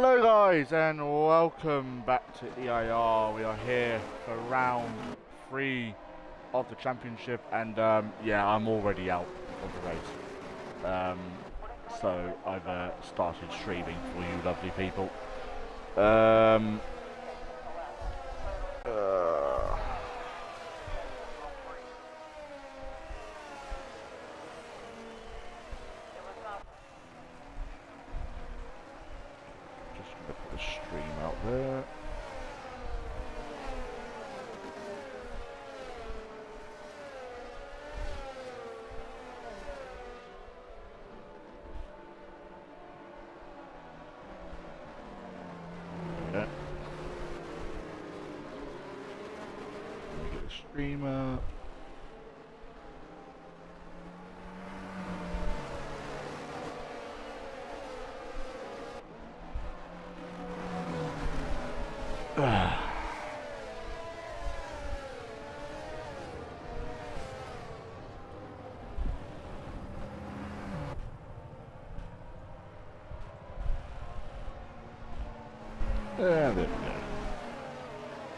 Hello guys and welcome back to EIR. We are here for round 3 of the championship and yeah, I'm already out of the race. So I've started streaming for you lovely people. Just gonna put the stream out there. Streamer. There we go.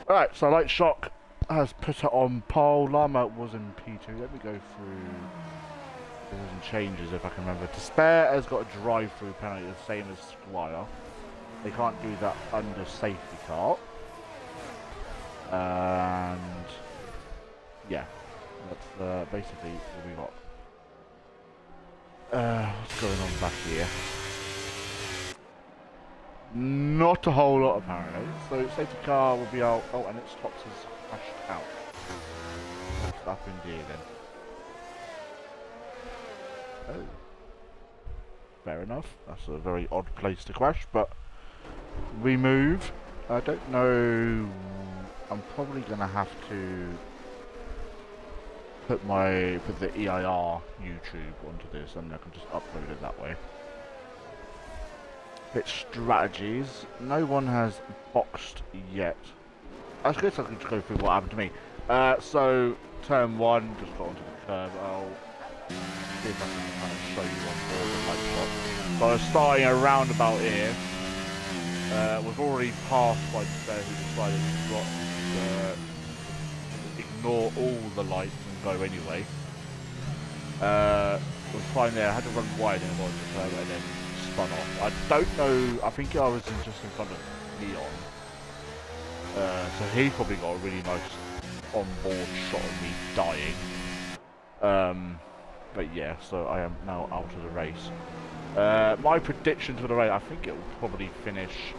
Alright, so Light Shock has put it on pole. Llama was in P2. Let me go through some changes if I can remember. Despair has got a drive-through penalty, the same as Squire. They can't do that under safety car. And yeah, that's basically what we got. What's going on back here? Not a whole lot apparently. So safety car will be out. Oh, and its tops is crashed out. What's up indeed then? Oh. Fair enough. That's a very odd place to crash, but we move. I don't know. I'm probably gonna have to put the EIR YouTube onto this, and I can just upload it that way. Bit strategies. No one has boxed yet. I guess I can just go through what happened to me. So turn 1, just got onto the curb. I'll see if I can kind of show you on board the Light Shock. So I was starting a roundabout here. We've already passed by Despair, who decided to ignore all the lights and go anyway. Was fine there. I had to run wide and avoid the curb and then spun off. I don't know. I think I was just in front of Leon. So he probably got a really nice on-board shot of me dying. But yeah, so I am now out of the race. My predictions for the race, I think it will probably finish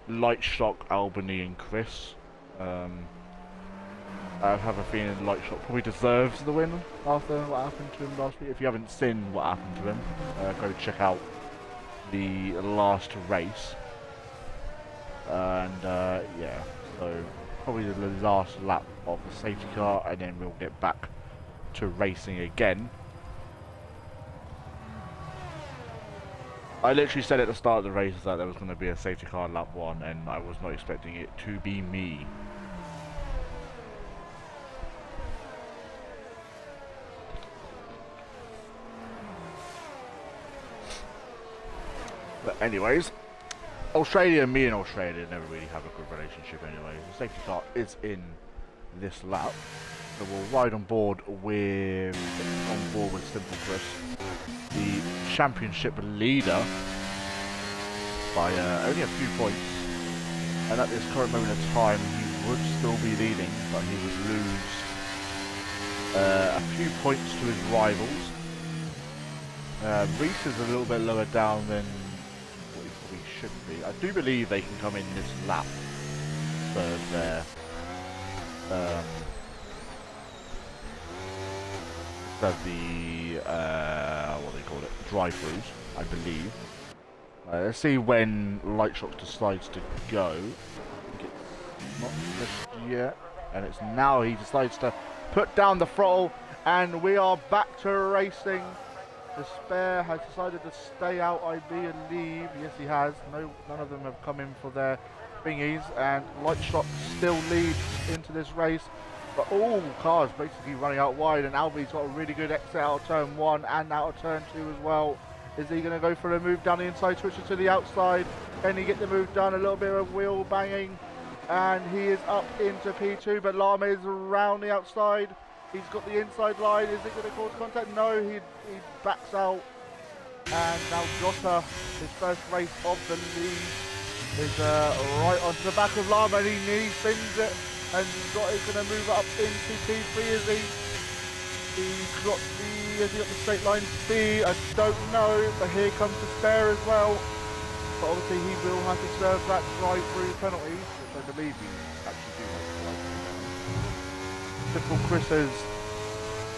Light Shock, Albany and Chris. I have a feeling Light Shock probably deserves the win after what happened to him last week. If you haven't seen what happened to him, go check out the last race. And yeah, so probably the last lap of the safety car, and then we'll get back to racing again. I literally said at the start of the race that there was going to be a safety car lap 1, and I was not expecting it to be me. But anyways, me and Australia never really have a good relationship anyway. The safety car is in this lap, so we'll ride on board with Simple Chris, the championship leader, by only a few points. And at this current moment in time, he would still be leading, but he would lose a few points to his rivals. Reese is a little bit lower down than what he probably should be. I do believe they can come in this lap for their what they call it, drive-throughs, I believe. Let's see when Light Shock decides to go. I think it's not just yet, and it's now he decides to put down the throttle, and we are back to racing. Despair has decided to stay out, I believe. Yes, he has. None of them have come in for their thingies, and Light Shock still leads into this race. But all cars basically running out wide, and Albie's got a really good exit out of turn 1 and out of turn 2 as well. Is he going to go for a move down the inside, switches to the outside? Can he get the move done? A little bit of wheel banging. And he is up into P2, but Lama is around the outside. He's got the inside line. Is it going to cause contact? No, he backs out. And now Jota, his first race of the lead, is right onto the back of Lama, and he spins it. And Jota is going to move up into P3, is he? Has he got the straight line speed? I don't know, but here comes the spare as well. But obviously he will have to serve that drive-through penalty, which I believe he actually do have to drive-through. Simple Chris has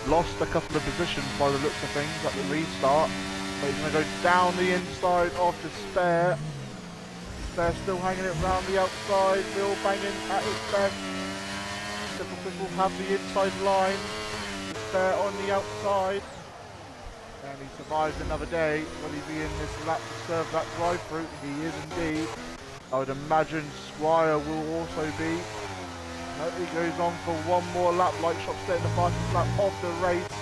lost a couple of positions by the looks of things at the restart. But he's going to go down the inside of the spare. Spare still hanging it around the outside, wheel banging at its best. Simple Chris will have the inside line. Spare on the outside, and he survives another day. Will he be in this lap to serve that drive-through? He is indeed. I would imagine Squire will also be. No, he goes on for one more lap. Light Shop setting the fastest lap of the race,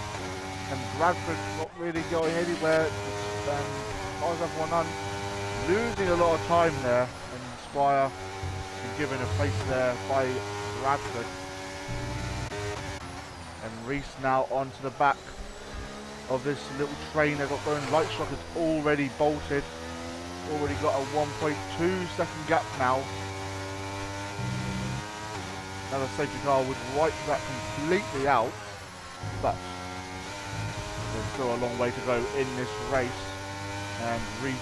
and Bradford's not really going anywhere. As everyone on, losing a lot of time there, and Squire been given a place there by Bradford. And Reese now onto the back of this little train they've got going. Light Shock has already bolted. Already got a 1.2 second gap now. Another safety car would wipe that completely out. But there's still a long way to go in this race. And Reese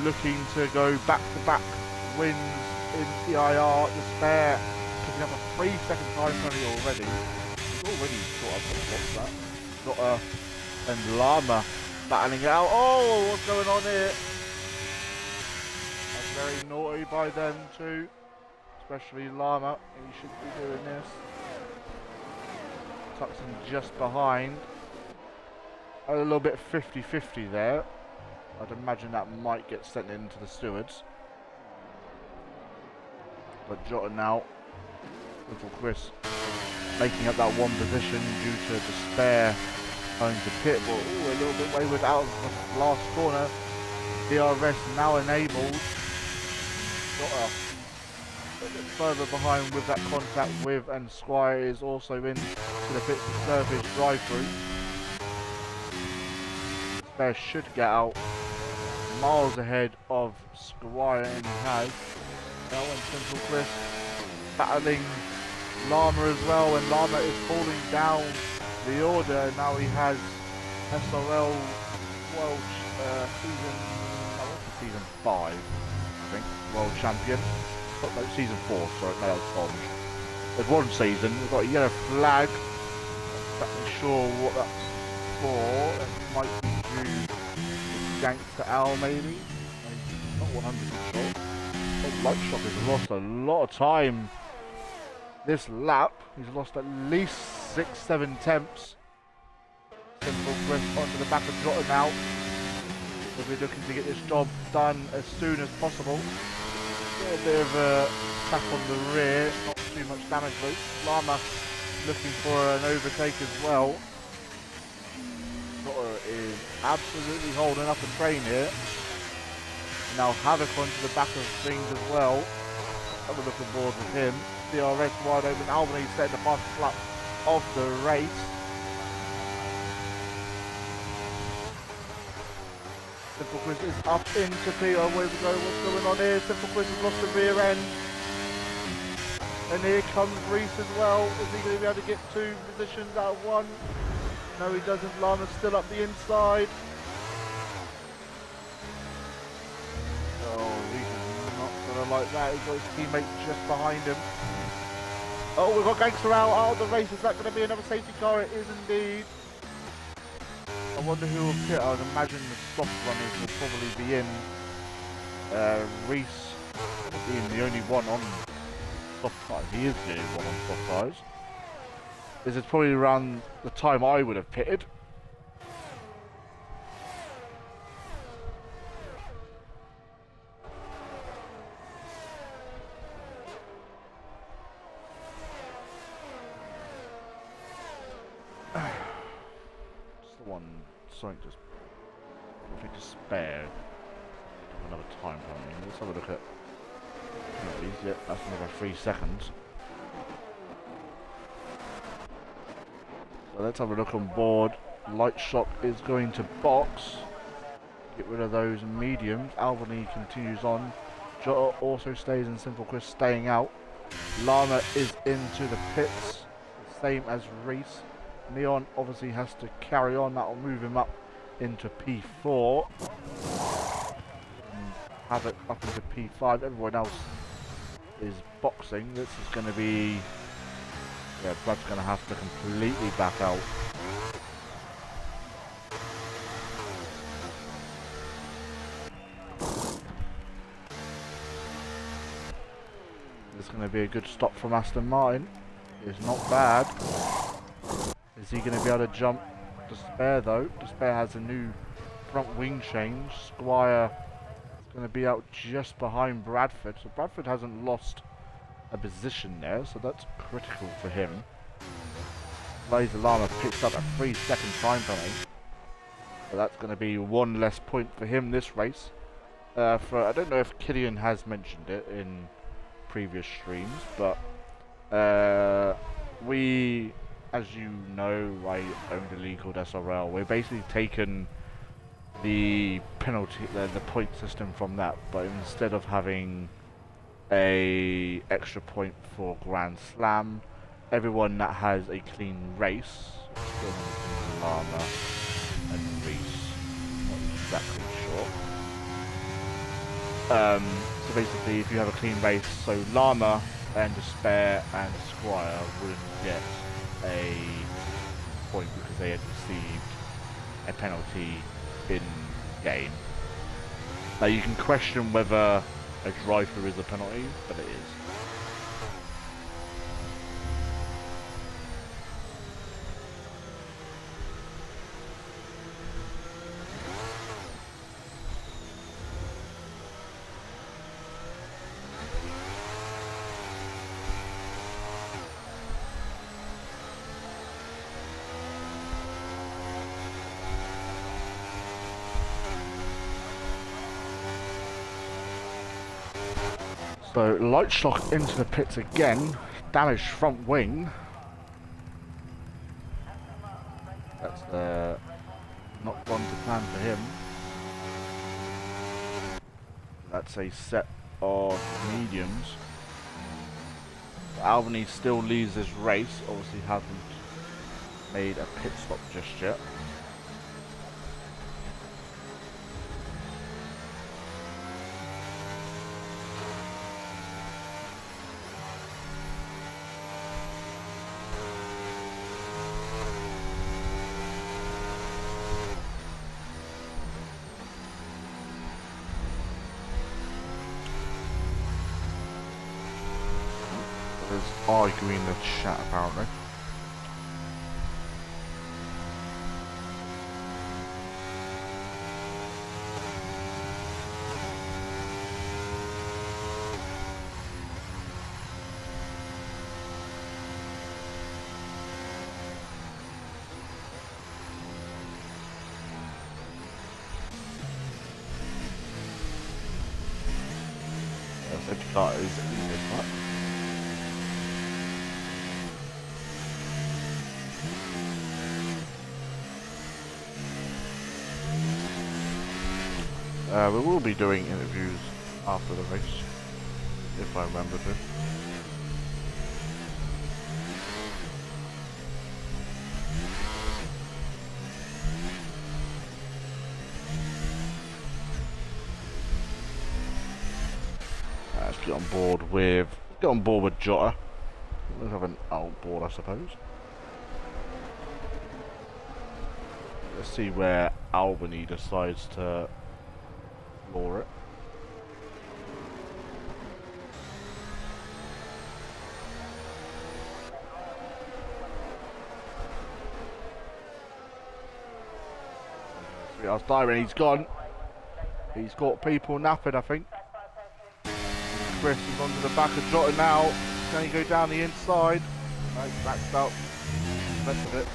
looking to go back-to-back wins in EIR. The spare picking up a 3-second time penalty already. Already caught up with that. Got and Lama battling it out. Oh, what's going on here? That's very naughty by them too. Especially Lama. He should be doing this. Tuxon just behind. A little bit 50-50 there. I'd imagine that might get sent into the stewards. But Jota now, little Chris, making up that one position due to the spare going to pit. Well, a little bit wayward out of the last corner. DRS now enabled. Got a bit further behind with that contact with, and Squire is also in to the pits to serve his drive-through. Spare should get out miles ahead of Squire, and he has. Now and Simple Chris battling Lama as well, and Lama is falling down the order. Now he has SRL World season 5, I think, World Champion. Oh, no, season 4, sorry, no, that's Tom. There's one season, we've got a yellow flag. I'm not exactly sure what that's for. It might be due Gangster Al, maybe. I'm not 100% sure. Oh, Light Shock has lost a lot of time this lap. He's lost at least 6-7 temps. Simple Chris onto the back of Jota now. We'll be looking to get this job done as soon as possible. Got a bit of a tap on the rear, not too much damage though. Lama looking for an overtake as well. Jota is absolutely holding up a train here. Now Havoc onto the back of things as well. Have a look aboard with him. DRS wide open. Albany setting the fastest lap of the race. Simple Chris is up into Peter. Where we go? What's going on here? Simple Chris has lost the rear end. And here comes Reese as well. Is he going to be able to get 2 positions out of 1? No, he doesn't. Lama's still up the inside. Oh, Reese is not going to like that. He's got his teammate just behind him. Oh, we've got Gangster out of the race. Is that going to be another safety car? It is indeed. I wonder who will pit. I would imagine the soft runners will probably be in. Reese being the only one on soft tyres. He is the only one on soft tyres. This is probably around the time I would have pitted. Something just Despair. Another time penalty. Let's have a look at penalties. Yep, that's another 3 seconds. So let's have a look on board. Light Shock is going to box. Get rid of those mediums. Albany continues on. Jota also stays in Simple Chris, staying out. Llama is into the pits, same as Reese. Neon obviously has to carry on. That will move him up into P4. And have it up into P5. Everyone else is boxing. This is going to be... Yeah, Brad's going to have to completely back out. It's going to be a good stop from Aston Martin. It's not bad. Is he going to be able to jump Despair though? Despair has a new front wing change. Squire is going to be out just behind Bradford. So Bradford hasn't lost a position there, so that's critical for him. Laser Llama picks up a 3-second time penalty. So that's going to be one less point for him this race. I don't know if Killian has mentioned it in previous streams, but we, as you know, I own a league called SRL. We're basically taken the penalty, the point system from that, but instead of having a extra point for Grand Slam, everyone that has a clean race, Llama and Reese, not exactly sure. So basically, if you have a clean race, so Llama and Despair and Squire wouldn't get a point because they had received a penalty in game. Now you can question whether a drive-through is a penalty, but it is. So Light Shock into the pits again, damaged front wing. That's not gone to plan for him. That's a set of mediums. Albany still leads this race, obviously hasn't made a pit stop just yet. Arguing in the chat apparently. That is in this one. We will be doing interviews after the race, if I remember to. Let's get on board with Jota. Let's have an outboard, I suppose. Let's see where Albany decides to floor it. Sweetheart's diving, he's gone. He's got people napping, I think. Chris is onto the back of Jota now. Can he go down the inside? No, backed up. The rest of it.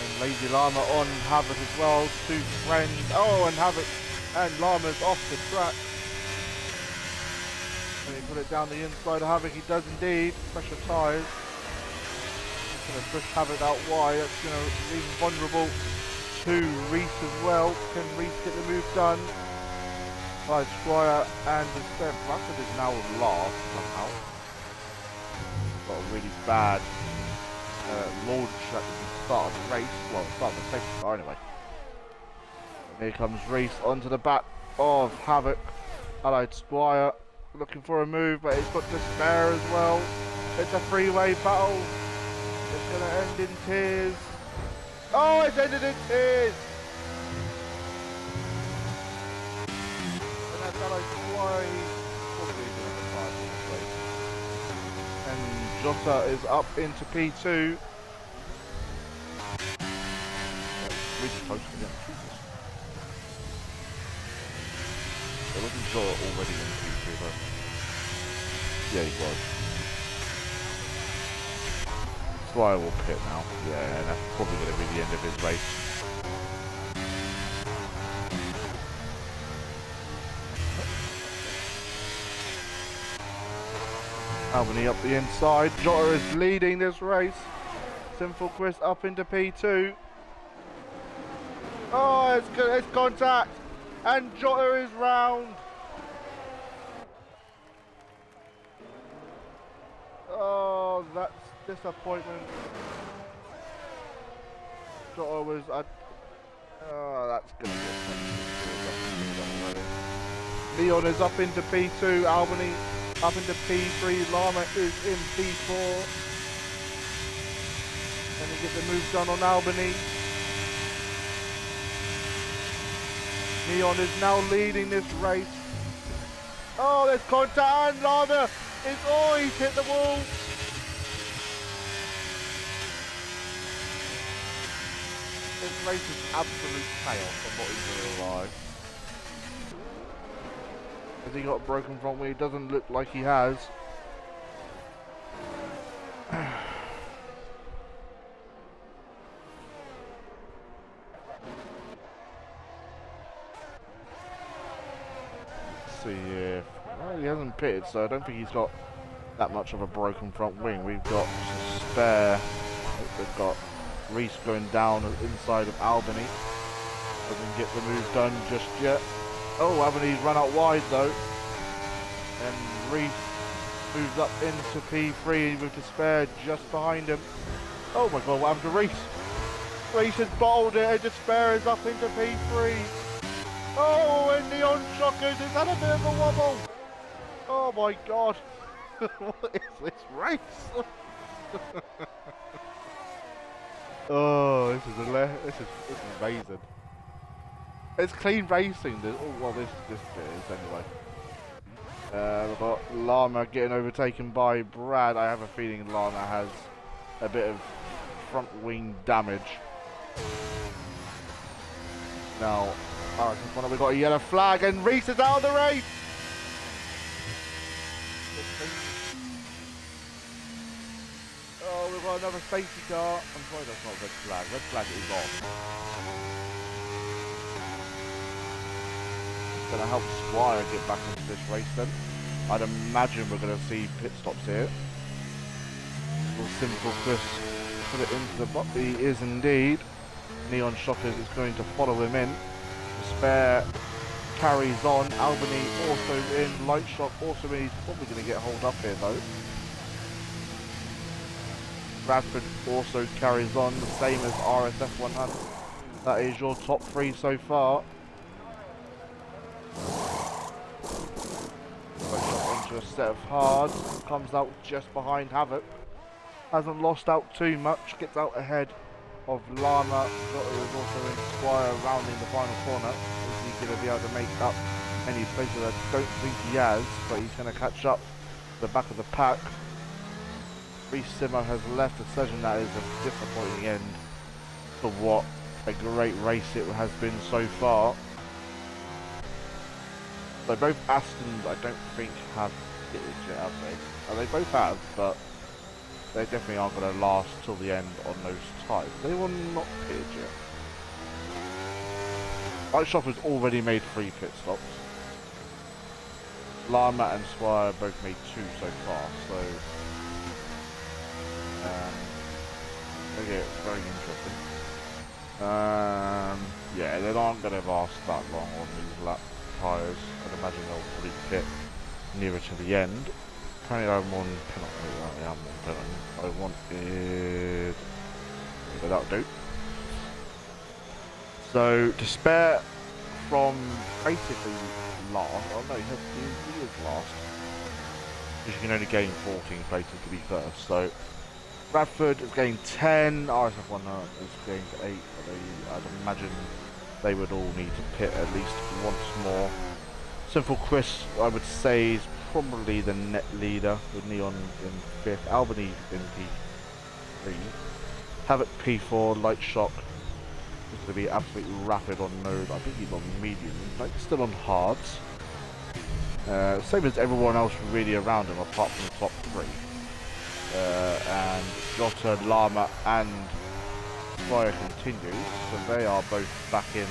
And Lazy Llama on Havoc as well. Two friends. Oh, and Havoc and Llama's off the track. And he put it down the inside of Havoc. He does indeed. Pressure tyres. Going to push Havoc out wide. That's going to leave him vulnerable to Reese as well. Can Reese get the move done? By Squire and Despair. Bradford is now last somehow. Got a really bad launch at the start of the race. Well, the start of the safety car anyway. And here comes Reese onto the back of Havoc. Allied Squire looking for a move, but he's got Despair as well. It's a three-way battle. It's going to end in tears. Oh, it's ended in tears! And that's Allied Squire. He's probably doing the fight in this race. And Jota is up into P2. Really close to them. It wasn't Jota already in P2, but yeah, he was. Squire will pit now. Yeah, and that's probably going to be the end of his race. Albany up the inside. Jota is leading this race. Sinful Chris up into P2. Oh, it's contact. And Jota is round. Oh, that's disappointment. Jota was... oh, that's going to get Leon is up into P2. Albany up into P3. Llama is in P4. Can he get the move done on Albany? Neon is now leading this race. Oh, there's contact and Llama is... oh, he's hit the wall. This race is absolute chaos, I'm not even gonna lie. Has he got a broken front wheel? He doesn't look like he has. Let's see if... well, he hasn't pitted, so I don't think he's got that much of a broken front wing. We've got Spare. We've got Reese going down inside of Albany. Doesn't get the move done just yet. Oh, Albany's run out wide though. And Reese moves up into P3 with Despair just behind him. Oh my god, what happened to Reese? Reese has bottled it and Despair is up into P3. Oh, and Neon Shockers has had a bit of a wobble. Oh my god. What is this race? Oh, this is amazing. It's clean racing. Oh, well, this bit is anyway. We've got Llama getting overtaken by Brad. I have a feeling Llama has a bit of front wing damage. Now, we've got a yellow flag and Reese is out of the race. Oh, we've got another safety car. I'm sorry, that's not red flag. Red flag is off. It's going to help Squire get back into this race then. I'd imagine we're going to see pit stops here. Will Simple Chris put it into the box? He is indeed. Neon Shockers is going to follow him in. Spare carries on. Albany also in. Light Shock also in. He's probably going to get hold up here though. Bradford also carries on, the same as RSF 100. That is your top three so far. Into a set of hards, comes out just behind Havoc. Hasn't lost out too much, gets out ahead of Llama, who is also in Squire rounding the final corner. Is he going to be able to make up any places? I don't think he has, but he's going to catch up the back of the pack. Reese Simmer has left a session that is a disappointing end for what a great race it has been so far. So both Astons I don't think have hit it yet, have they? Oh, they both have, but they definitely aren't going to last till the end on those tyres. They will not pitted yet. Light Shop has already made 3 pit stops. Llama and Squire both made 2 so far, so okay, very interesting. Yeah, they aren't going to last that long on these lap tyres. I'd imagine they'll probably pit nearer to the end. Apparently I'm on penalty. I am on penalty. I wanted... but that'll do. So, Despair from basically last... oh no, he was last. Because you can only gain 14 places to be first. So, Bradford has gained 10, RSF1 has gained 8. I'd imagine they would all need to pit at least once more. Simple Chris, I would say, is probably the net leader, with Neon in 5th, Albany in P3, Havoc P4, Light Shock is going to be absolutely rapid on node. I think he's on medium, like still on hards. Same as everyone else really around him apart from the top 3. And Jota, Llama and Fire continues, so they are both back in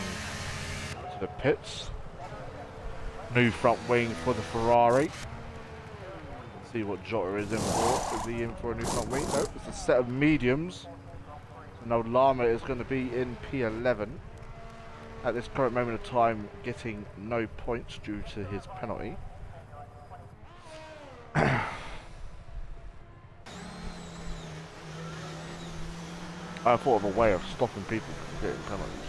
to the pits. New front wing for the Ferrari. Let's see what Jota is in for. Is he in for a new front wing? No, it's a set of mediums. So now Llama is going to be in P11. At this current moment of time, getting no points due to his penalty. I thought of a way of stopping people from getting penalties.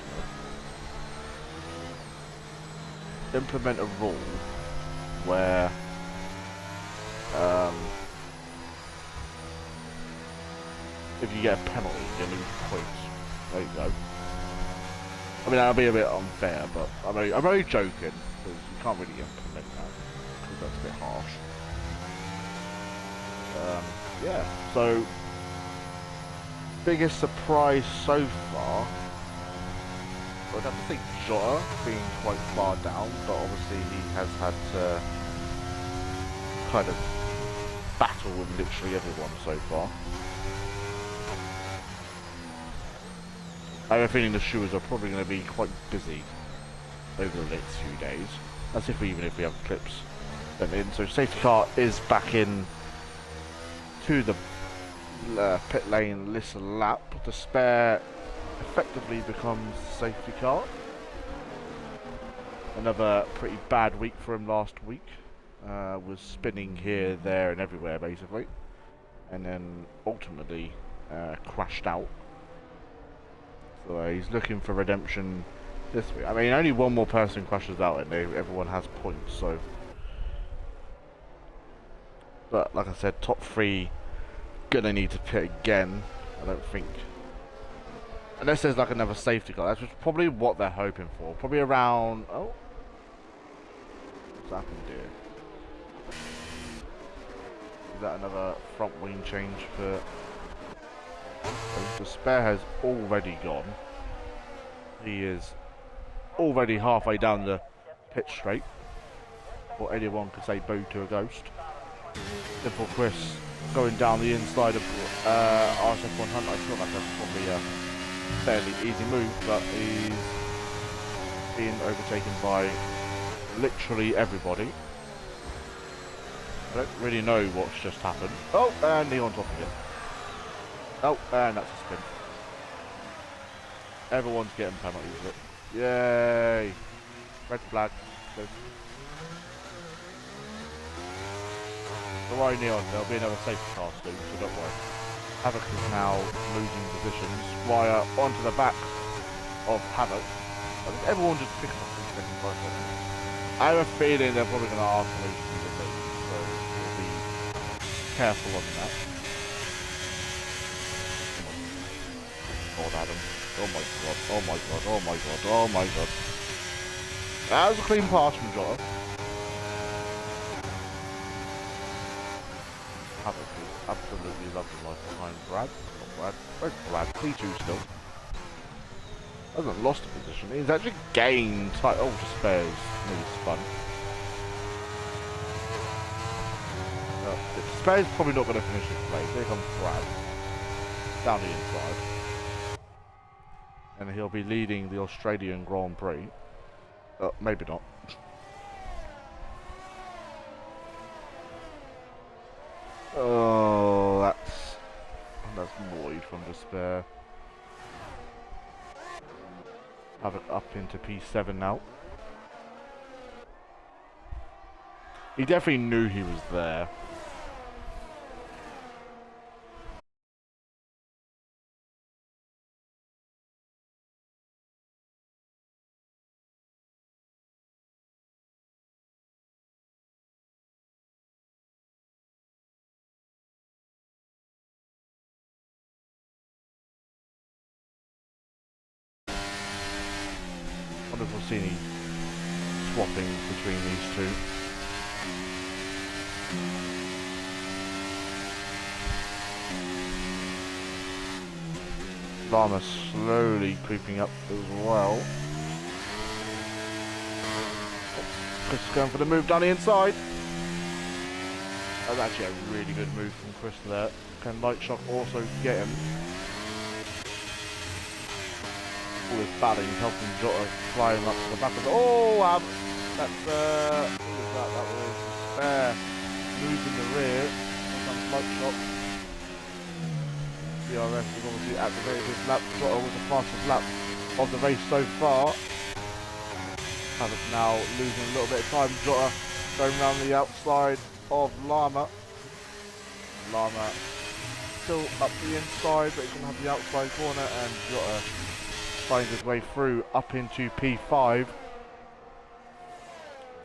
Implement a rule where if you get a penalty, you lose points. There you go. I mean, that'll be a bit unfair, but I'm only joking, because you can't really implement that, because that's a bit harsh. Yeah, so biggest surprise so far, I'd have to think Jota being quite far down, but obviously he has had to kind of battle with literally everyone so far. I have a feeling the Shoers are probably going to be quite busy over the next few days. That's even if we have clips sent in. So safety car is back in to the pit lane this lap. The spare effectively becomes safety car. Another pretty bad week for him last week. Was spinning here, there and everywhere basically. And then ultimately crashed out. So he's looking for redemption this week. I mean, only one more person crashes out and everyone has points, so... But like I said, top 3 gonna need to pit again, I don't think. Unless there's like another safety car. That's probably what they're hoping for. Probably around... oh. What's happened here? Is that another front wing change for... The spare has already gone. He is already halfway down the pit straight. Or anyone could say boo to a ghost. Simple Chris going down the inside of RSF 100. I feel like that's probably a fairly easy move, but he's being overtaken by literally everybody. I don't really know what's just happened. Oh, and Neon's off again. Oh, and that's a spin. Everyone's getting penalties. Look. Yay! Red flag. Go. Don't worry, Neon. There'll be another safety car soon, so don't worry. Havoc is now losing position. Squire onto the back of Havoc. I think everyone just picks up the second first one. I have a feeling they're probably going to ask me to do the lead, so we'll be careful on that. God, Adam. Oh my god, oh my god, oh my god, oh my god. That was a clean pass from Jota. Havoc is absolutely lovely life behind Brad. Not Brad. Where's Brad? P2 still. Hasn't lost a position. He's actually gained tight. Oh, Despairs nearly spun. Spare's probably not going to finish this place. Here comes Brad. Down the inside. And he'll be leading the Australian Grand Prix. Maybe not. Oh, that's Lloyd from Despair. Have it up into P7 now. He definitely knew he was there. Wonder if we'll see any swapping between these two. Llama slowly creeping up as well. Chris is going for the move down the inside. That's actually a really good move from Chris there. Can Light Shock also get him? All this batting helping Jota flying up to the back of the... Oh, that's what was that? That was Spare losing the rear. Some Light Shock. DRS is obviously activated this lap. Jota was the fastest lap of the race so far. Havoc now losing a little bit of time. Jota going around the outside of Llama. Llama still up the inside, but he's going to have the outside corner, and Jota finds his way through up into P5.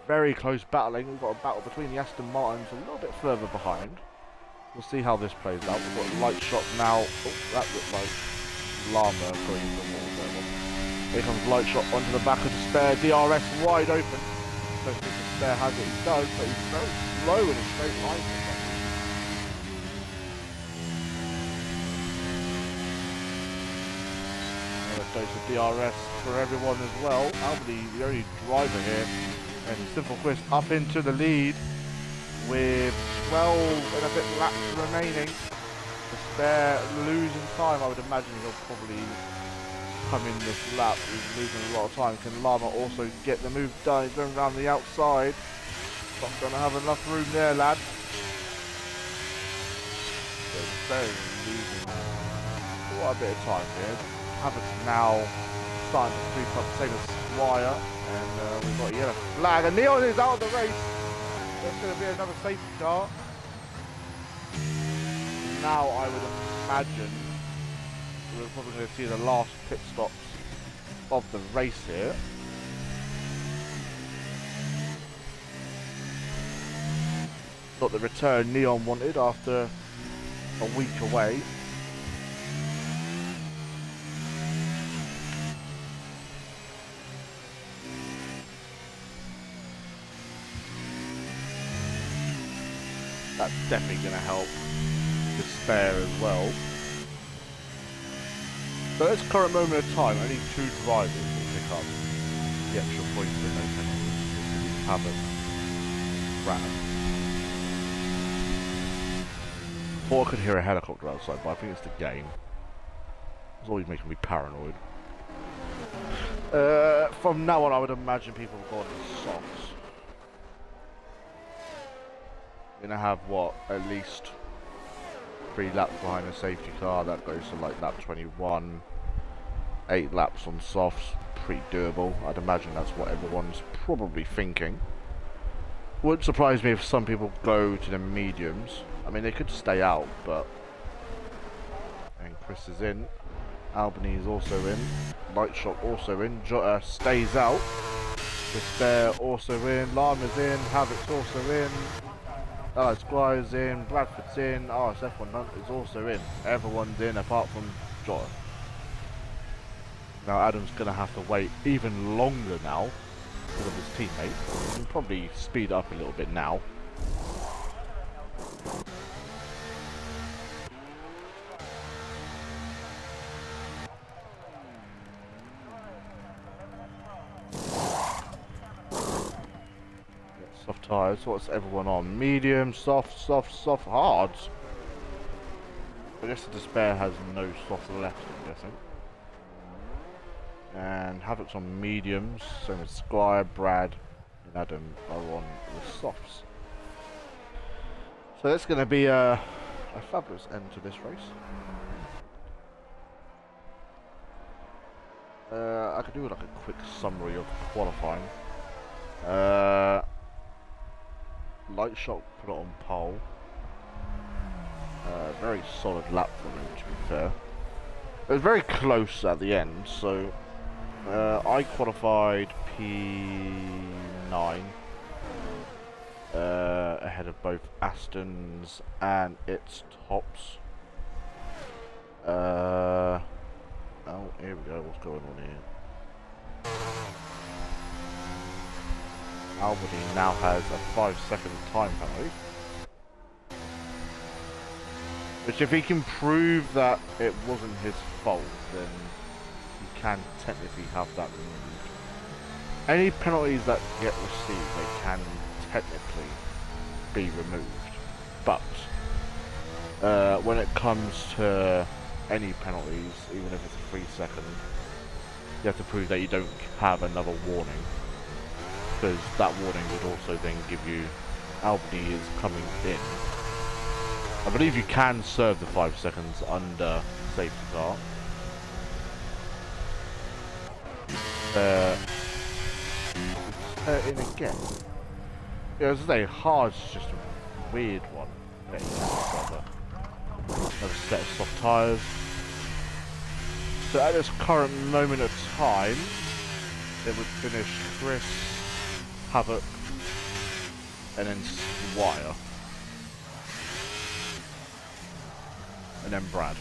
Very close battling. We've got a battle between the Aston Martins a little bit further behind. We'll see how this plays out. We've got Light Shock now. Oh, that looked like Llama going into the wall there. Here comes Light Shock onto the back of the Spare. DRS wide open. Don't think the Spare has it. He does, but he's very slow in a straight line. Another dose of DRS for everyone as well. Albany, the only driver here. And Simple Quist up into the lead with 12 and a bit laps remaining. The Spare losing time. I would imagine he'll probably come in this lap. He's losing a lot of time. Can Llama also get the move done? He's going around the outside. Not going to have enough room there, lad. So Spare is losing quite a bit of time here. Havoc now starting to creep up, same as Squire. And we've got a yellow flag. And Neon is out of the race. There's going to be another safety car. Now I would imagine we're probably going to see the last pit stops of the race here. Not the return Neon wanted after a week away. That's definitely going to help the Spare as well. But at this current moment of time, only 2 drivers will pick up the extra points with no penalties. Havoc, Brad. Thought I could hear a helicopter outside, but I think it's the game. It's always making me paranoid. From now on, I would imagine people will go on to softs. Gonna have what, at least 3 laps behind a safety car. That goes to like lap 21. 8 laps on softs, pretty doable. I'd imagine that's what everyone's probably thinking. Wouldn't surprise me if some people go to the mediums. I mean, they could stay out, but... And Chris is in. Albany is also in. Light Shock also in. Jota stays out. The Spare also in. Llama's in. Havoc's also in. Squire's in, Bradford's in, RSF1 is also in. Everyone's in apart from Jota. Now Adam's going to have to wait even longer now because of his teammate. He can probably speed up a little bit now. Soft tyres. What's everyone on? Medium, soft, soft, soft, hards. I guess the Despair has no soft left, I'm guessing. And Havoc's on mediums, same as Squire, Brad, and Adam are on the softs. So that's going to be a fabulous end to this race. I could do like a quick summary of qualifying. Light Shock put it on pole. Very solid lap for him, to be fair. It was very close at the end, so I qualified P9 ahead of both Aston's and its tops. Oh, here we go. What's going on here? Albany now has a 5-second time penalty. Which, if he can prove that it wasn't his fault, then he can technically have that removed. Any penalties that get received, they can technically be removed. But when it comes to any penalties, even if it's a 3-second, you have to prove that you don't have another warning, because that warning would also then give you Albany is coming in. I believe you can serve the 5 seconds under safety car. In again. Yeah, as I say, hard's just a weird one. Another set of soft tyres. So at this current moment of time, it would finish Chris, Havoc, and then Squire. And then Brad.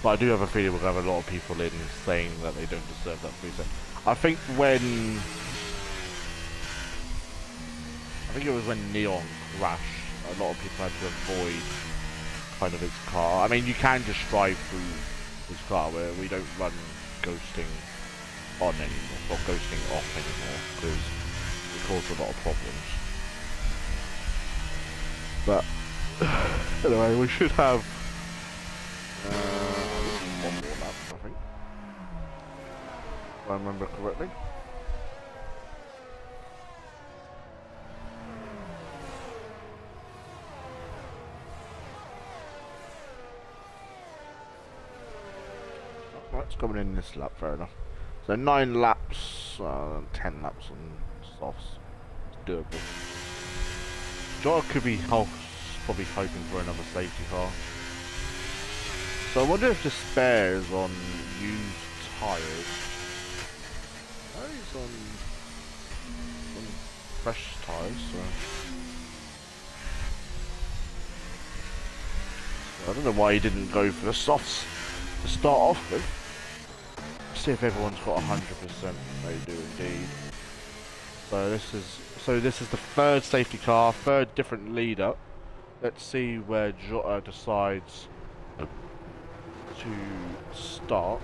But I do have a feeling we'll have a lot of people in saying that they don't deserve that 3 seconds. I think it was when Neon crashed, a lot of people had to avoid kind of his car. I mean, you can just drive through his car, where we don't run ghosting on anymore, or ghosting off anymore, because it causes a lot of problems. But anyway, we should have one more lap, I think, if I remember correctly. Right, it's coming in this lap, fair enough. So 9 laps, 10 laps on softs. It's doable. John could be probably hoping for another safety car. So I wonder if Despair is on used tyres. No, he's on fresh tyres, so I don't know why he didn't go for the softs to start off with. See if everyone's got 100%. They do indeed. So this is the third safety car, third different leader. Let's see where Jota decides to start.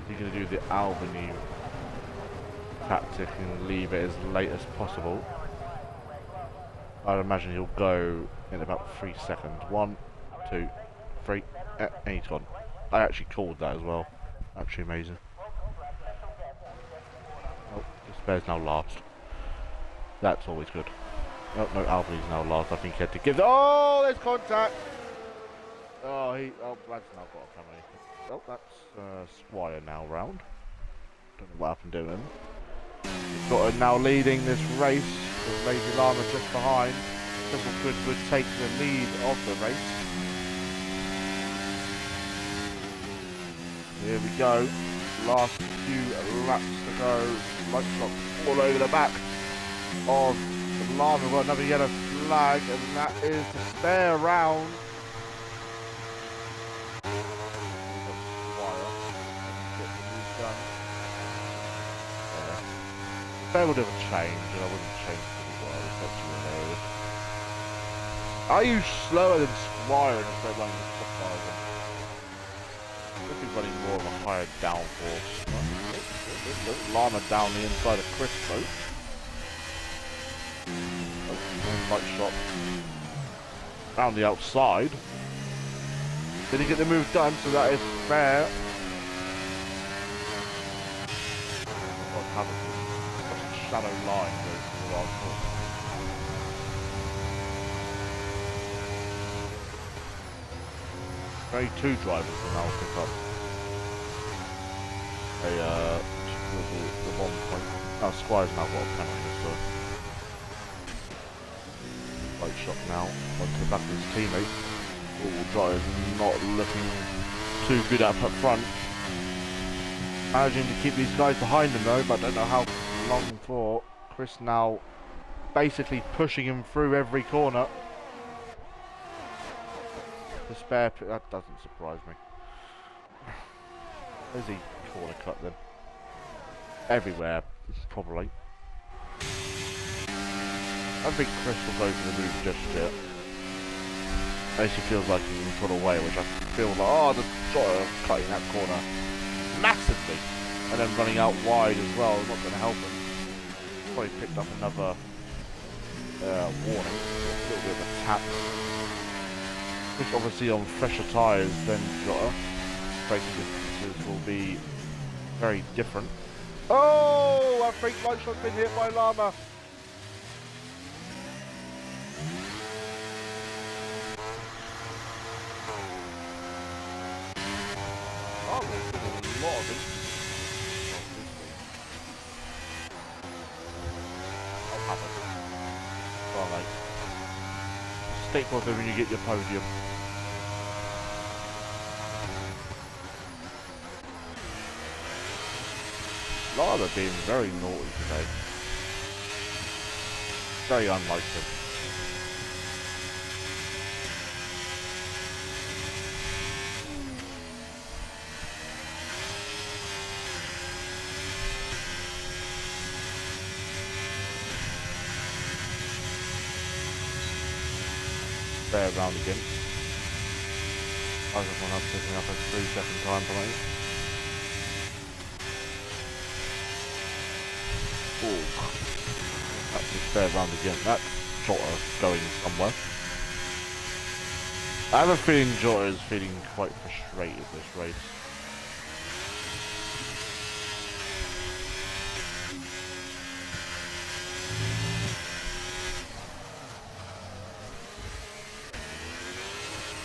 Is he going to do the Albany tactic and leave it as late as possible? I'd imagine he'll go in about 3 seconds. 1, 2, 3, and he's gone. I actually called that as well. Actually amazing. Oh, Despair's now last. That's always good. Oh no, Albany's now last. I think he had to give. Oh, there's contact. Oh, Brad's now got a penalty. Oh, that's Squire now round. Don't know what happened to him. He's got her now leading this race with Lazy Llama just behind. Triple Good would take the lead of the race. Here we go. Last few laps to go. Light Shock all over the back of the Llama. We've got another yellow flag, and that is Despair round. Despair would have a change, and I wouldn't change pretty well. It's not too hilarious. Are you slower than Squire in a straight line with Squire? Could be running more more of a higher downforce. Llama down the inside of Chris though. Light shot around the outside. Did he get the move done? So that is fair. What happened? Such a shadow line goes to the last foot. Very two drivers can now pick up the 1 point. Oh, Squire's now got a penalty, so light shot now onto the back of his teammate. Oh, Jotter's not looking too good up front. Managing to keep these guys behind him though, but I don't know how long for. Chris now basically pushing him through every corner. The spare pit, that doesn't surprise me. Where's he corner cut then? Everywhere, probably. I think Chris will go for the move just yet. Basically feels like he can put away, which I feel like, oh, the Jotter cutting that corner massively. And then running out wide as well, not going to help him. Probably picked up another warning, a little bit of a tap. Which obviously on fresher tyres than Jotter, braking distances will be very different. Oh, I think light shot's been hit by Llama. Oh, there's been a lot of instances. I'll have it. Well, mate. Stick with it when you get your podium. Llama being very naughty today. Very unlike him. Fair round again. I just want to picking up a 3-second time penalty. Oh, that's a fair round again. That's Jotter going somewhere. I have a feeling Jotter is feeling quite frustrated this race.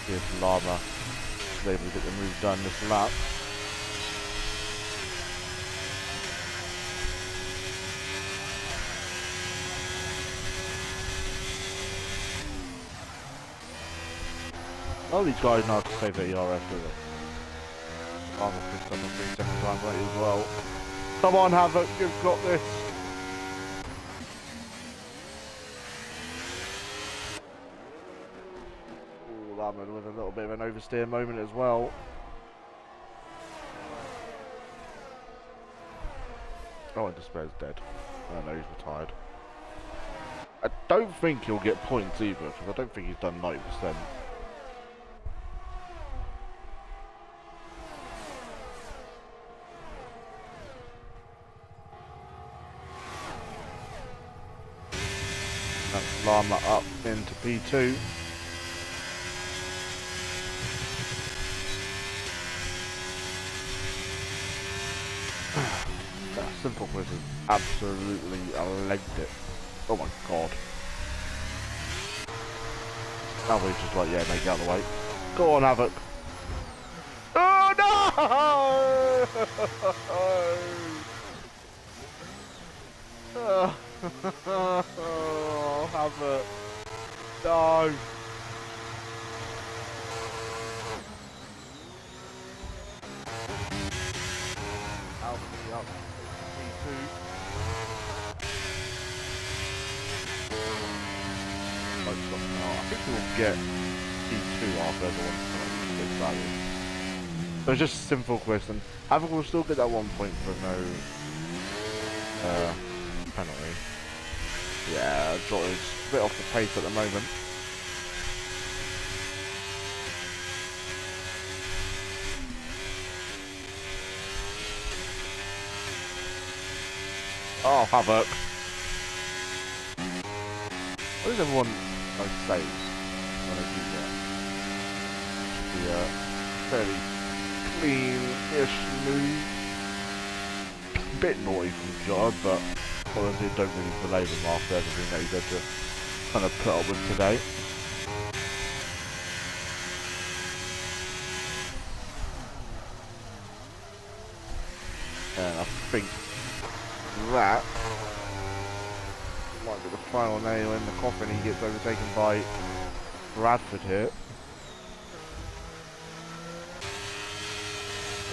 See if Llama is able to get the move done this lap. Oh, these guys know how to save their EIR, do they? Llama picked up a 3-second time penalty as well. Come on, Havoc, you've got this. Oh, Llama with a little bit of an oversteer moment as well. Oh, and Despair's dead. I know he's retired. I don't think he'll get points either, because I don't think he's done 90%. That's Llama up into P2. That simple quiz has absolutely legged it. Oh my god. Now we're just like, yeah, make it out of the way. Go on, Havoc. Oh no! Oh, Havoc. No. Albany up. P2. I think we'll get P2 after everyone's big value. So it's just a simple question. Havoc will still get that 1 point for no penalty. Yeah, Jotter's a bit off the pace at the moment. Oh, havoc. What does everyone like say when they do that? Should be a fairly clean-ish move. Bit naughty from John, but honestly don't really blame him after everything that he's had to kind of put up with today. And I think that might be the final nail in the coffin. He gets overtaken by Bradford here.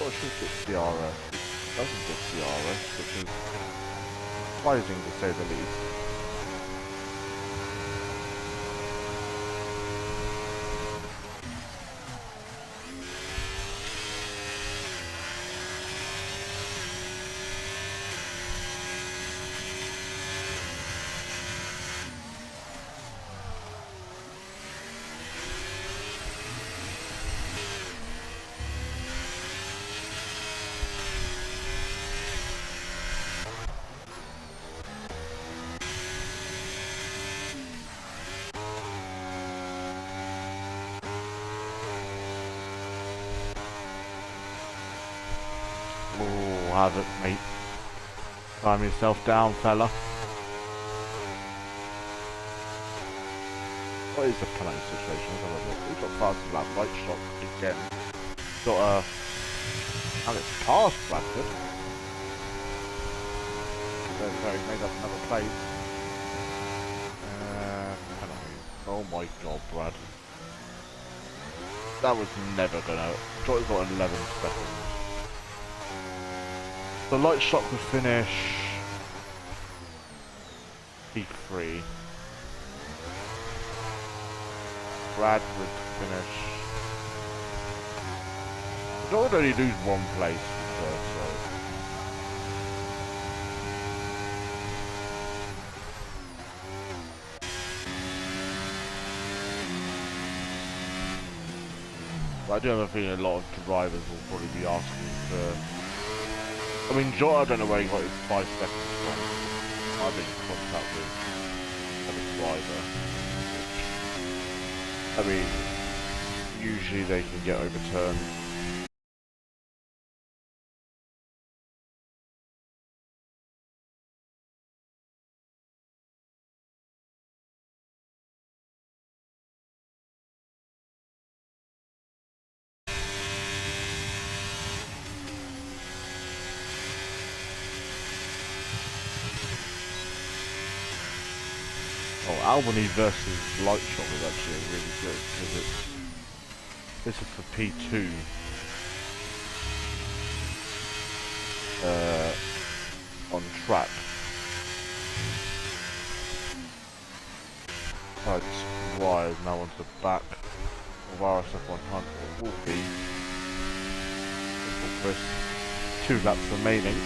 Well, it should get CRS. It doesn't get CRS, which is surprising to say the least. Oh, havoc, mate. Calm yourself down, fella. What is the penalty situation? Let's have a look. We've got fast lap right shot again. Got Alex past Bradford. There we go, he's made up another place. Penalty. Oh my god, Brad. That was never gonna. Jot's got 11 seconds. The light shot would finish P3. Brad would finish. Jot would only lose one place, so. But I do have a feeling a lot of drivers will probably be asking for. I mean, Jot, I don't know where he got his 5 seconds from. I've been in contact with a driver. I mean, usually they can get overturned. Oh, Albany versus Lightshot was actually really good because this is for P2. On track. Right, wide now onto the back of RSF 100. It will be Chris. 2 laps remaining.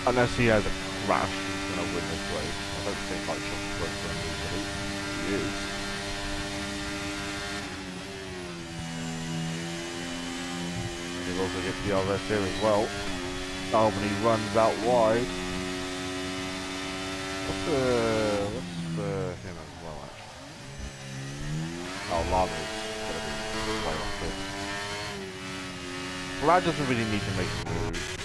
Unless he has a crash, he's going to win this race. I don't think Lightshot is going to win this race. He is. And he'll also get the RS here as well. Albany runs out wide. What's the him as well, actually? Oh, Lama's going to be right off this. Brad doesn't really need to make a move.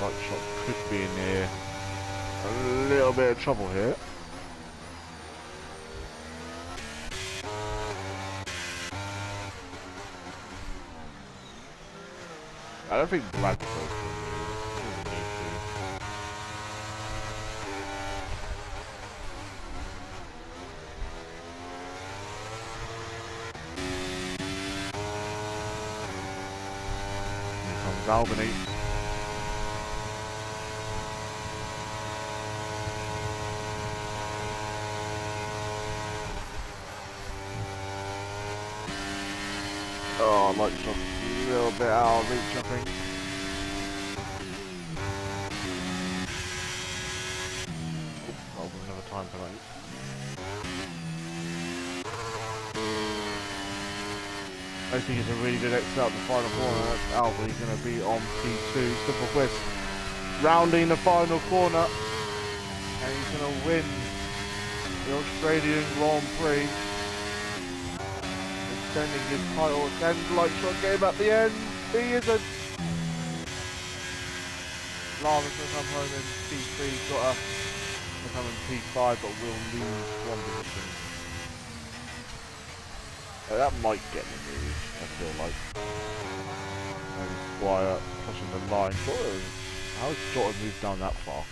Light Shot could be in here. A little bit of trouble here. I don't think Bradford will need to. Here comes Albany. Oh, Light Shot a little bit out of reach, I think. Oh, another time penalty. I think it's a really good exit out the final corner. That's Albany going to be on P2. Simple Quest rounding the final corner. And he's going to win the Australian Grand Prix. Extending his title. And Light Shot game at the end. He isn't. Lava's going to come home in P3. Got to come in P5, but will lose one position. That might get the move, I feel like. And Squire pushing the line. How has Jota moved down that far?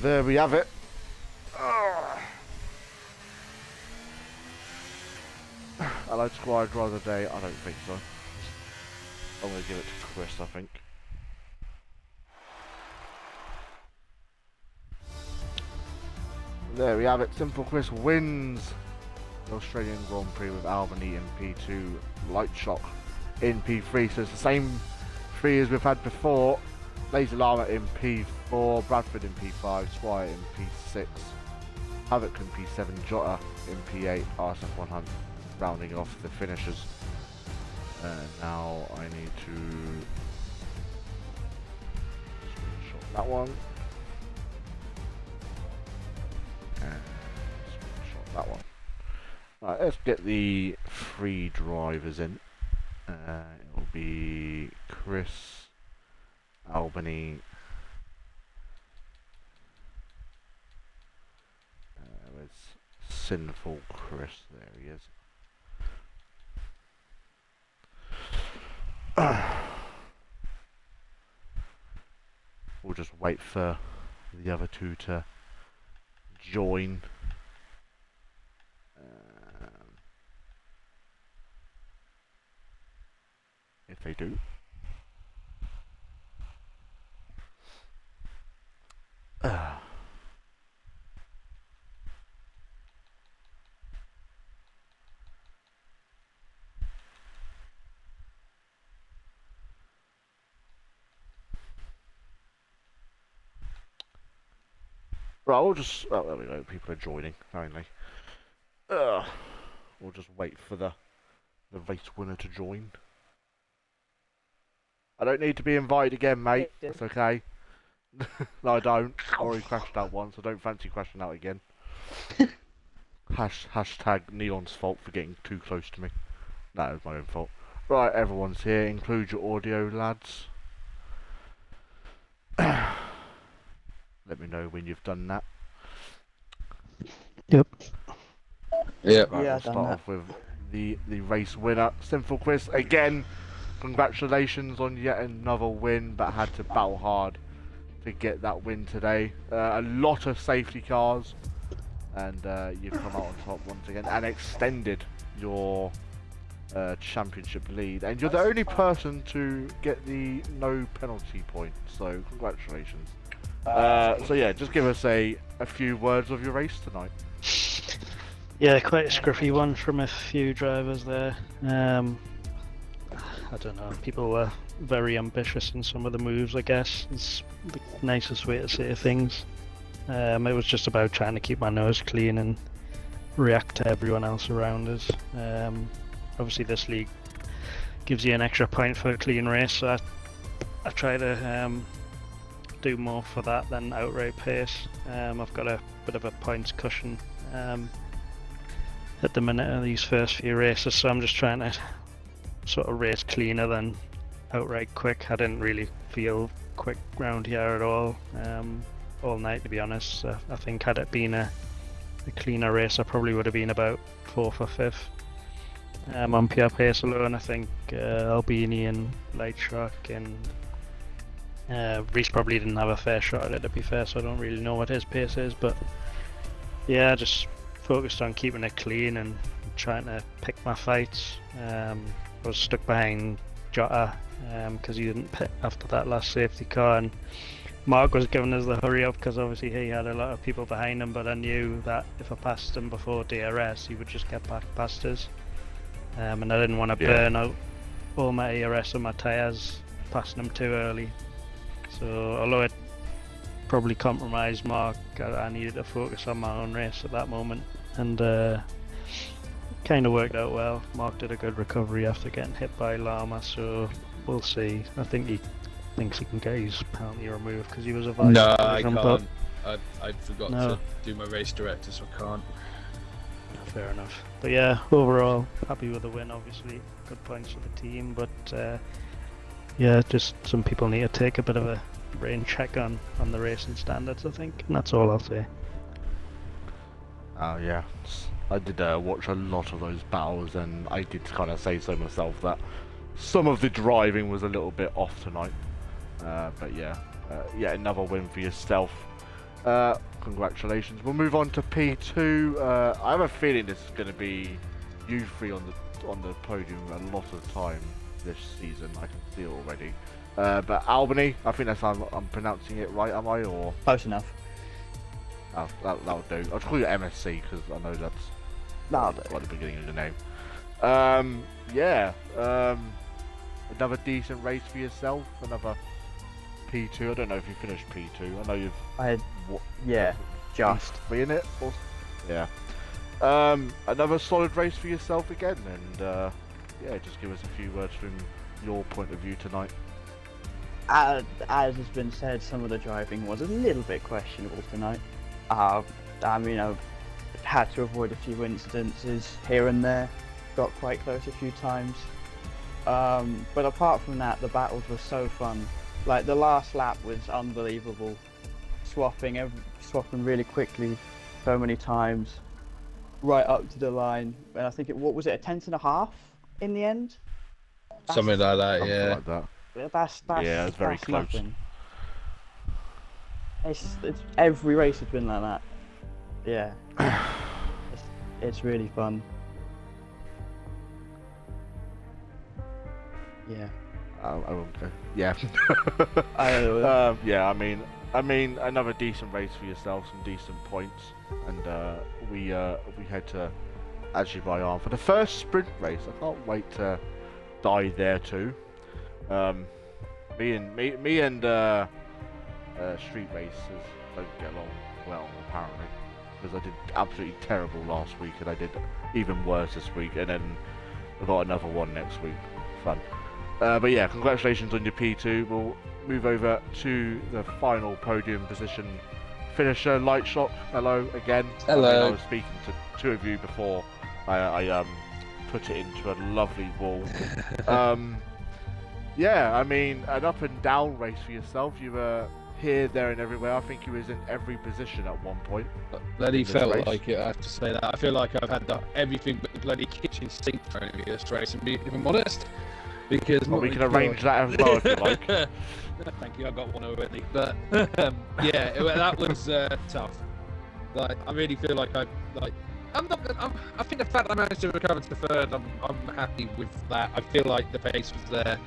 There we have it. Hello, Squire driver of the day. I don't think so. I'm going to give it to Chris, I think. There we have it. Simple Chris wins the Australian Grand Prix with Albany in P2, Light Shot in P3. So it's the same three as we've had before. Laser Llama in P4, Bradford in P5, Squire in P6, Havoc in P7, Jota in P8, RSF1 Hunt rounding off the finishers. Now I need to screenshot that one. And screenshot that one. Right, let's get the three drivers in. It will be Chris, Albany, where's Sinful Chris? There he is. We'll just wait for the other two to join. If they do. Right, we'll just... Oh, there we go. People are joining, finally. We'll just wait for the race winner to join. I don't need to be invited again, mate. That's okay. No, I don't. I already crashed out once. I don't fancy crashing out again. Hashtag Neon's fault for getting too close to me. No, it was my own fault. Right, everyone's here. Include your audio, lads. Let me know when you've done that. Yep. Yep. Right, Yeah, we'll start off with the race winner, Sinful Quiz. Again, congratulations on yet another win, but had to battle hard to get that win today. A lot of safety cars, and you've come out on top once again and extended your championship lead. And you're the only person to get the no penalty point, so congratulations. So yeah, just give us a few words of your race tonight. Yeah, quite a scruffy one from a few drivers there. I don't know, people were very ambitious in some of the moves, I guess. It's the nicest way to say things. It was just about trying to keep my nose clean and react to everyone else around us. Obviously this league gives you an extra point for a clean race, so I try to do more for that than outright pace. I've got a bit of a points cushion at the minute of these first few races, so I'm just trying to sort of race cleaner than outright quick. I didn't really feel quick round here at all night, to be honest. I think had it been a cleaner race, I probably would have been about 4th or 5th. On pure pace alone, I think Albini and Light Shark and Reese probably didn't have a fair shot at it, to be fair, so I don't really know what his pace is, but yeah, just focused on keeping it clean and trying to pick my fights. I was stuck behind Jota because he didn't pit after that last safety car, and Mark was giving us the hurry up because obviously he had a lot of people behind him, but I knew that if I passed him before DRS he would just get back past us, and I didn't want to burn out all my ERS and my tyres passing him too early. So although it probably compromised Mark, I needed to focus on my own race at that moment, and kind of worked out well. Mark did a good recovery after getting hit by Llama, so we'll see. I think he thinks he can get his penalty removed because he was a vice. No, I can't. I forgot to do my race director, so I can't. Fair enough. But yeah, overall, happy with the win, obviously. Good points for the team, but yeah, just some people need to take a bit of a brain check on the racing standards, I think, and that's all I'll say. Yeah, I did watch a lot of those battles, and I did kind of say so myself that some of the driving was a little bit off tonight. But yeah, another win for yourself. Congratulations. We'll move on to P2. I have a feeling this is going to be you three on the podium a lot of the time this season. I can see it already. But Albany, I think that's how I'm pronouncing it right, am I? Or Close enough. That'll do. I'll call you MSC because I know that's That'll do. right at the beginning of the name. Another decent race for yourself. Another P2. I don't know if you finished P2. I know you've. I had, yeah, just. P3 in it. Yeah. Another solid race for yourself again, and yeah, just give us a few words from your point of view tonight. As has been said, some of the driving was a little bit questionable tonight. I mean, I've had to avoid a few incidences here and there, got quite close a few times. But apart from that, the battles were so fun. Like, the last lap was unbelievable. Swapping really quickly, so many times, right up to the line. And I think what was it, a 10.5 in the end? Something like that, Something yeah. like that. That's Yeah, it's very close. Nothing. It's every race has been like that. Yeah, it's really fun. Yeah. Yeah. Yeah. I mean, another decent race for yourself, some decent points, and we head to Azerbaijan for the first sprint race. I can't wait to die there too. Me and street races don't get along well, apparently, because I did absolutely terrible last week, and I did even worse this week, and then I've got another one next week. Fun. But yeah, congratulations on your P2. We'll move over to the final podium position finisher, Light Shock. Hello again. Hello. I was speaking to two of you before I put it into a lovely wall. Yeah, I mean, an up and down race for yourself. You were here, there, and everywhere. I think you was in every position at one point. Bloody felt race. like it, I have to say that. I feel like I've had everything but the bloody kitchen sink thrown at me this race, and if I'm honest. Because well, we can arrange that as well if you like. Thank you, I got one already. But yeah, that was tough. Like, I really feel like I think the fact that I managed to recover to third, I'm happy with that. I feel like the pace was there,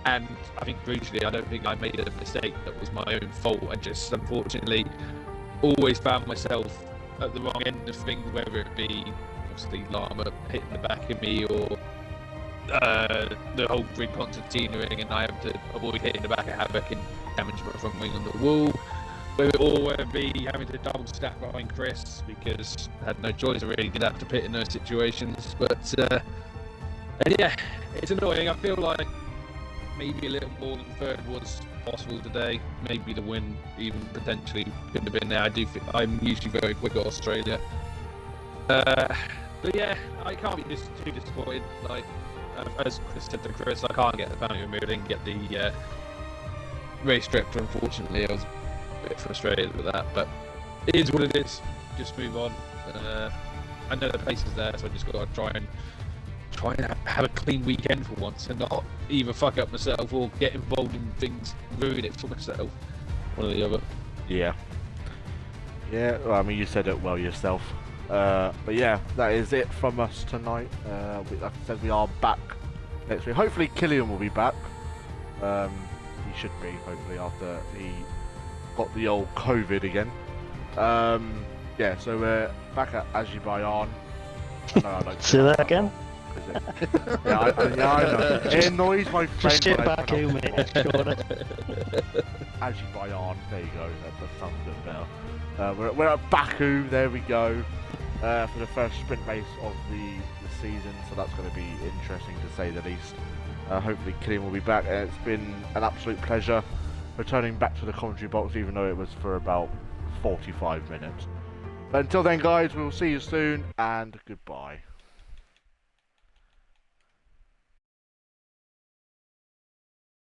and I think crucially, I don't think I made a mistake that was my own fault. I just unfortunately always found myself at the wrong end of things, whether it be obviously Llama hitting the back of me or the whole grid concertinaing, and I have to avoid hitting the back of Havoc and damage my front wing on the wall. Or whether it be having to double stack behind Chris because I had no choice. I really did have to pit in those situations. But and yeah, it's annoying. I feel like maybe a little more than third was possible today. Maybe the win even potentially couldn't have been there. I do think I'm usually very quick at Australia. But yeah, I can't be too disappointed. Like, as Chris said to Chris, I can't get the penalty removed. I didn't get the race director, unfortunately. I was a bit frustrated with that, but it is what it is. Just move on. I know the place is there, so I just got to try and have a clean weekend for once, and not either fuck up myself or get involved in things, ruin it for myself. One or the other. Yeah. Yeah, well, I mean, you said it well yourself. But yeah, that is it from us tonight. Like I said, we are back next week. Hopefully Killian will be back. He should be, hopefully, after he got the old COVID again. Yeah, so we're back at Azerbaijan. Say that again? Yeah, I know. It annoys my friend. Just sit when I back here, pronounce mate. it wrong. Sure. Azerbaijan, there you go. That sounds a bit better. We're at Baku. There we go. For the first sprint race of the season, so that's going to be interesting to say the least. Hopefully Killian will be back, and it's been an absolute pleasure returning back to the commentary box, even though it was for about 45 minutes. But until then, guys, we'll see you soon, and goodbye.